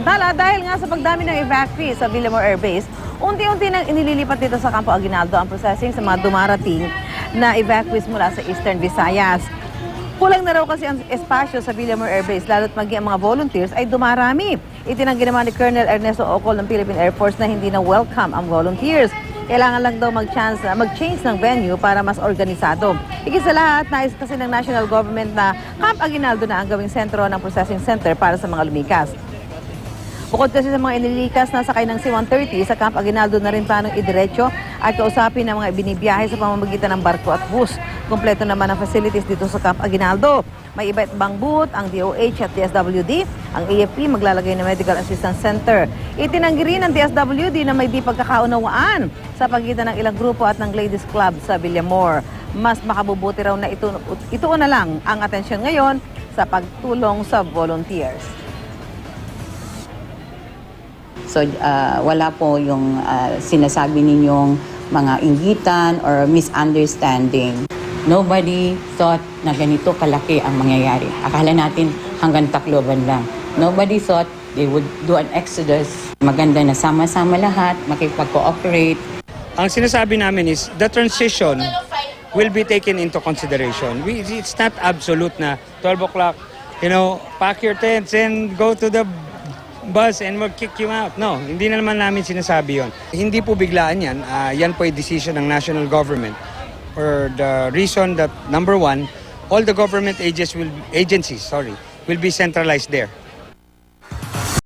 Samantala, dahil nga sa pagdami ng evacuee sa Villamor Air Base, unti-unti nang inililipat dito sa Campo Aguinaldo ang processing sa mga dumarating na evacuees mula sa Eastern Visayas. Kulang na raw kasi ang espasyo sa Villamor Air Base, lalo't maging ang mga volunteers ay dumarami. Itinanggi naman ni Colonel Ernesto Ocol ng Philippine Air Force na hindi na welcome ang volunteers. Kailangan lang daw mag-change ng venue para mas organisado. Higit sa lahat, nais kasi ng national government na Camp Aguinaldo na ang gawing sentro ng processing center para sa mga lumikas. Bukod kasi sa mga inilikas na sakay ng C-130, sa Camp Aguinaldo na rin planong idiretso at kausapin ng mga ibinibiyahe sa pamamagitan ng barko at bus. Kompleto naman ang facilities dito sa Camp Aguinaldo. May iba't ibang booth, ang DOH at DSWD. Ang AFP maglalagay ng Medical Assistance Center. Itinanggi rin ng DSWD na may di pagkakaunawaan sa pagitan ng ilang grupo at ng Ladies Club sa Villamor. Mas makabubuti raw na ituon na lang ang atensyon ngayon sa pagtulong sa volunteers. So wala po yung sinasabi ninyong mga inggitan or misunderstanding. Nobody thought na ganito kalaki ang mangyayari. Akala natin hanggang Tacloban lang. Nobody thought they would do an exodus. Maganda na sama-sama lahat, makipag-cooperate. Ang sinasabi namin is the transition will be taken into consideration. It's not absolute na 12 o'clock, pack your tents and go to the bus and we'll kick you out. No, hindi na naman namin sinasabi yon. Hindi po biglaan yan. Yan po ay decision ng national government. For the reason that, number one, all the government agencies will be centralized there.